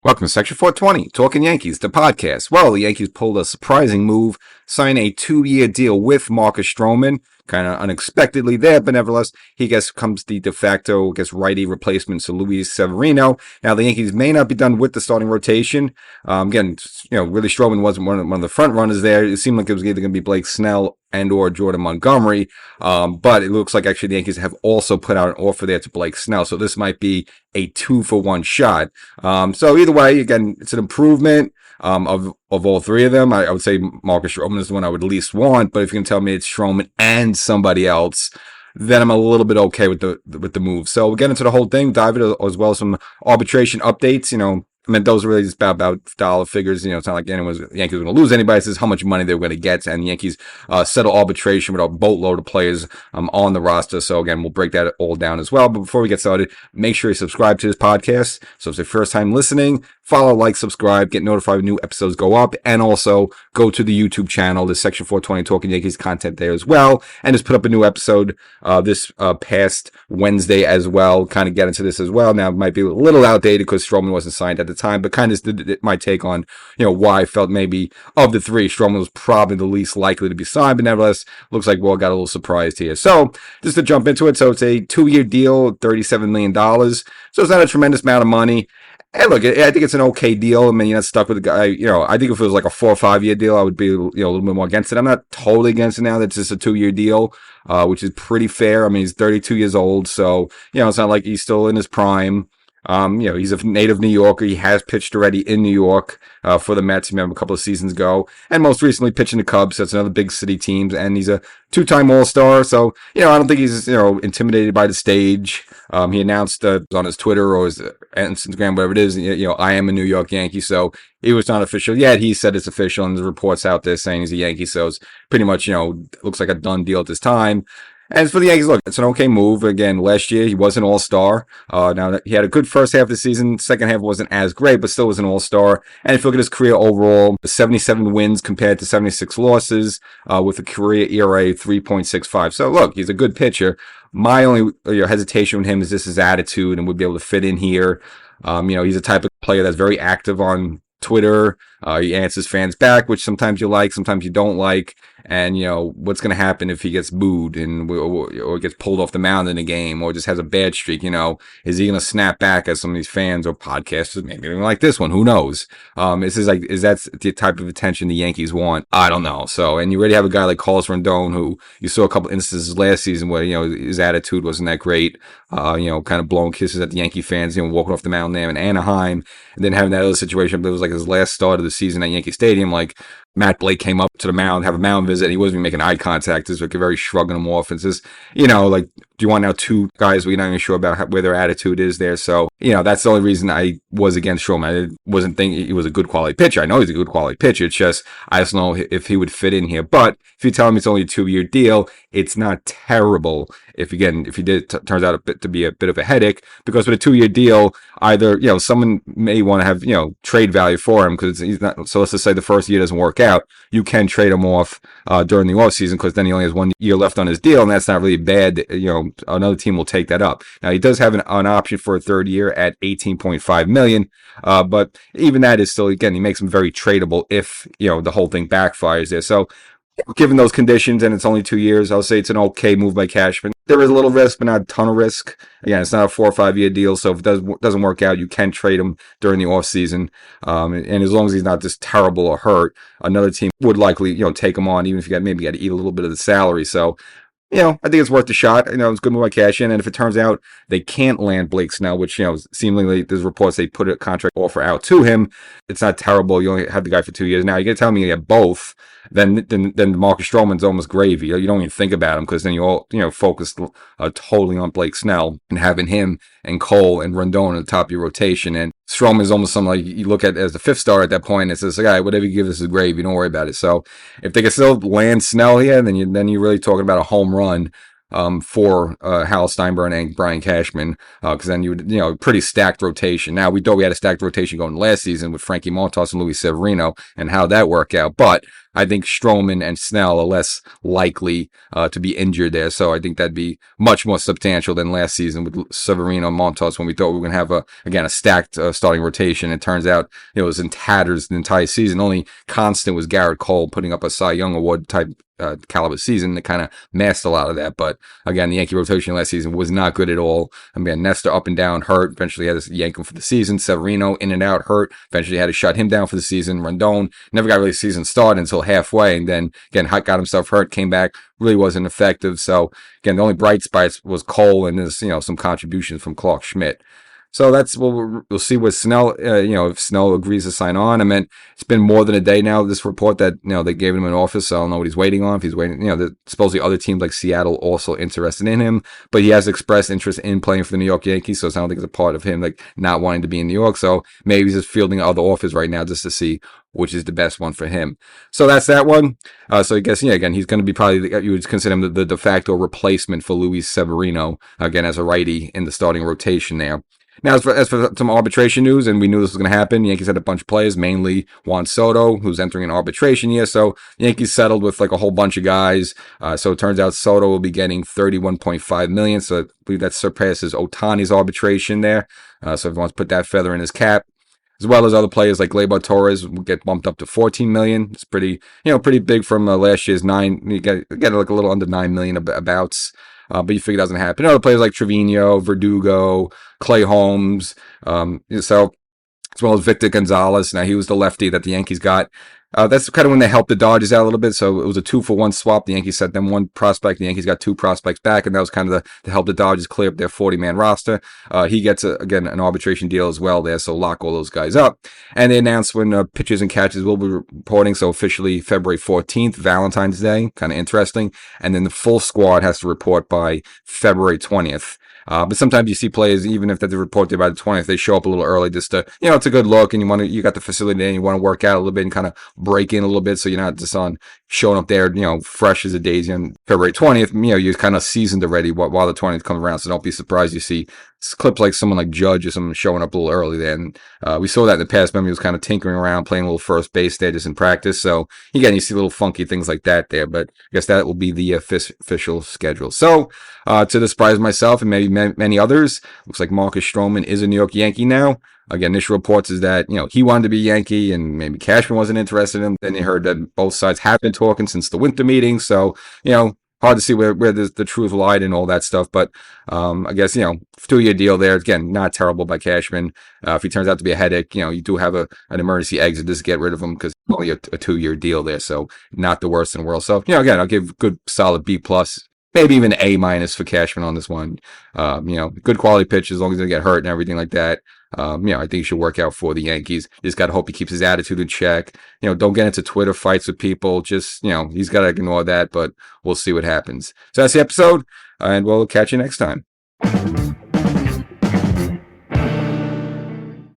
Welcome to Section 420, Talkin Yankees, the podcast. Well, the Yankees pulled a surprising move, signed a 2-year deal with Marcus Stroman, kind of unexpectedly there, but nevertheless, he becomes the de facto, righty replacement to Luis Severino. Now, the Yankees may not be done with the starting rotation. Again, really Stroman wasn't one of the front runners there. It seemed like it was either going to be Blake Snell and or Jordan Montgomery, but it looks like actually the Yankees have also put out an offer there to Blake Snell, so this might be a 2-for-1 shot. So either way, again, it's an improvement of all three of them. I would say Marcus Stroman is the one I would least want, but if you can tell me it's Stroman and somebody else, then I'm a little bit okay with the move. So we'll get into the whole thing, dive into as well as some arbitration updates. I mean, those are really just about dollar figures. It's not like the Yankees are going to lose anybody. This is how much money they're going to get. And the Yankees settle arbitration with a boatload of players on the roster. So again, we'll break that all down as well. But before we get started, make sure you subscribe to this podcast. So if it's your first time listening, follow, like, subscribe, get notified when new episodes go up. And also go to the YouTube channel. There's Section 420 Talkin Yankees content there as well. And just put up a new episode this past Wednesday as well. Kind of get into this as well. Now, it might be a little outdated because Stroman wasn't signed at the time, but kind of my take on, why I felt maybe of the three, Stroman was probably the least likely to be signed, but nevertheless, looks like we all got a little surprised here. So just to jump into it, so it's a 2-year deal, $37 million. So it's not a tremendous amount of money. And look, I think it's an okay deal. I mean, you're not stuck with the guy. I think if it was like a 4 or 5 year deal, I would be, a little bit more against it. I'm not totally against it now that it's just a 2-year deal, which is pretty fair. I mean, he's 32 years old, so, it's not like he's still in his prime. He's a native New Yorker. He has pitched already in New York for the Mets. Remember a couple of seasons ago, and most recently pitching the Cubs. That's another big city team, and he's a 2-time All-Star. So I don't think he's intimidated by the stage. He announced on his Twitter or his Instagram, whatever it is, I am a New York Yankee. So it was not official yet. He said it's official, and there's reports out there saying he's a Yankee. So it's pretty much looks like a done deal at this time. As for the Yankees, look, it's an okay move. Again, last year he was an all-star. Now he had a good first half of the season. Second half wasn't as great, but still was an all-star. And if you look at his career overall, 77 wins compared to 76 losses, with a career ERA 3.65. So look, he's a good pitcher. My only hesitation with him is just his attitude and would be able to fit in here. He's a type of player that's very active on Twitter. He answers fans back, which sometimes you like, sometimes you don't like. And, what's going to happen if he gets booed or gets pulled off the mound in a game or just has a bad streak? Is he going to snap back as some of these fans or podcasters, maybe even like this one? Who knows? Is that the type of attention the Yankees want? I don't know. So, and you already have a guy like Carlos Rendon, who you saw a couple instances last season where, his attitude wasn't that great. Kind of blowing kisses at the Yankee fans, walking off the mound there in Anaheim, and then having that other situation. But it was like his last start of the season at Yankee Stadium, like Matt Blake came up to the mound, have a mound visit, and he wasn't even making eye contact. It's like very shrugging him off. It's just, like, do you want now 2 guys we're not even sure about where their attitude is there? So, that's the only reason I was against Stroman. I wasn't thinking he was a good quality pitcher. I know he's a good quality pitcher. It's just, I just don't know if he would fit in here. But if you tell him it's only a 2-year deal, it's not terrible. If he turns out to be a bit of a headache, because with a 2-year deal, either, someone may want to have, trade value for him because he's not, so let's just say the first year doesn't work out. You can trade him off, during the off season because then he only has 1 year left on his deal, and that's not really bad. Another team will take that up. Now he does have an option for a 3rd year at $18.5 million. But even that is still, again, he makes him very tradable if, the whole thing backfires there. So, given those conditions, and it's only 2 years, I'll say it's an okay move by Cashman. There is a little risk, but not a ton of risk. Again, it's not a 4 or 5 year deal, so if it doesn't work out, you can trade him during the off season. And as long as he's not just terrible or hurt, another team would likely, take him on, even if you maybe got to eat a little bit of the salary. So, I think it's worth a shot. It's a good move by Cashman. And if it turns out they can't land Blake Snell, which, seemingly there's reports they put a contract offer out to him, it's not terrible. You only have the guy for 2 years. Now, you're going to tell me you get both, then Marcus Stroman's almost gravy. You don't even think about him because then you all, focus totally on Blake Snell and having him and Cole and Rendon at the top of your rotation. And Stroman is almost something like you look at as the 5th star at that point. It's just like, all right, whatever you give us is gravy. Don't worry about it. So if they can still land Snell here, then you're really talking about a home run for Hal Steinbrenner and Brian Cashman, because then you would, pretty stacked rotation. Now, we thought we had a stacked rotation going last season with Frankie Montas and Luis Severino, and how that worked out. But I think Stroman and Snell are less likely to be injured there. So I think that'd be much more substantial than last season with Severino and Montas when we thought we were going to have a stacked starting rotation. It turns out it was in tatters the entire season. Only constant was Garrett Cole putting up a Cy Young Award type caliber season that kind of masked a lot of that. But again, the Yankee rotation last season was not good at all. I mean, Nestor up and down, hurt. Eventually had to yank him for the season. Severino in and out, hurt. Eventually had to shut him down for the season. Rondon never got really season started until halfway, and then again got himself hurt, came back, really wasn't effective. So again, the only bright spots was Cole and there's some contributions from Clark Schmidt. So that's what we'll see with Snell. If Snell agrees to sign on. I mean, it's been more than a day now. This report that they gave him an offer, so I don't know what he's waiting on. If he's waiting, supposedly other teams like Seattle also interested in him, but he has expressed interest in playing for the New York Yankees. So I don't think it's a part of him like not wanting to be in New York. So maybe he's just fielding other offers right now just to see which is the best one for him. So that's that one. So I guess, again, he's going to be probably, you would consider him the de facto replacement for Luis Severino, again, as a righty in the starting rotation there. Now, as for some arbitration news, and we knew this was going to happen, the Yankees had a bunch of players, mainly Juan Soto, who's entering an arbitration year. So the Yankees settled with like a whole bunch of guys. So it turns out Soto will be getting $31.5 million. So I believe that surpasses Ohtani's arbitration there. So if he wants to put that feather in his cap, as well as other players like Gleyber Torres will get bumped up to $14 million. It's pretty big from last year's $9 million. You get like a little under $9 million abouts. But you figure it doesn't happen. Other players like Trevino, Verdugo, Clay Holmes, so as well as Victor Gonzalez. Now, he was the lefty that the Yankees got. That's kind of when they helped the Dodgers out a little bit. So it was a 2-for-1 swap. The Yankees sent them one prospect. The Yankees got two prospects back, and that was kind of to help the Dodgers clear up their 40-man roster. He gets, again, an arbitration deal as well there, so lock all those guys up. And they announced when pitchers and catchers will be reporting, so officially February 14th, Valentine's Day, kind of interesting. And then the full squad has to report by February 20th. But sometimes you see players, even if they report there by the 20th, they show up a little early just to, it's a good look, and you got the facility and you want to work out a little bit and kind of break in a little bit, so you're not just showing up there, fresh as a daisy on February 20th. You're kind of seasoned already while the 20th comes around, so don't be surprised you see clips like someone like Judge or someone showing up a little early there. And we saw that in the past. Remember, he was kind of tinkering around, playing a little first base there just in practice. So again, you see little funky things like that there, but I guess that will be the official schedule. So to the surprise of myself and maybe many others, looks like Marcus Stroman is a New York Yankee now. Again, initial reports is that, he wanted to be a Yankee and maybe Cashman wasn't interested in him. Then you heard that both sides have been talking since the winter meeting. So, hard to see where the truth lied and all that stuff. But I guess, 2-year deal there. Again, not terrible by Cashman. If he turns out to be a headache, you do have an emergency exit just to get rid of him because only a 2-year deal there. So not the worst in the world. So, again, I'll give good solid B+. Maybe even A- for Cashman on this one. Good quality pitch as long as he doesn't get hurt and everything like that. I think he should work out for the Yankees. Just got to hope he keeps his attitude in check. Don't get into Twitter fights with people. Just, he's got to ignore that, but we'll see what happens. So that's the episode, and we'll catch you next time.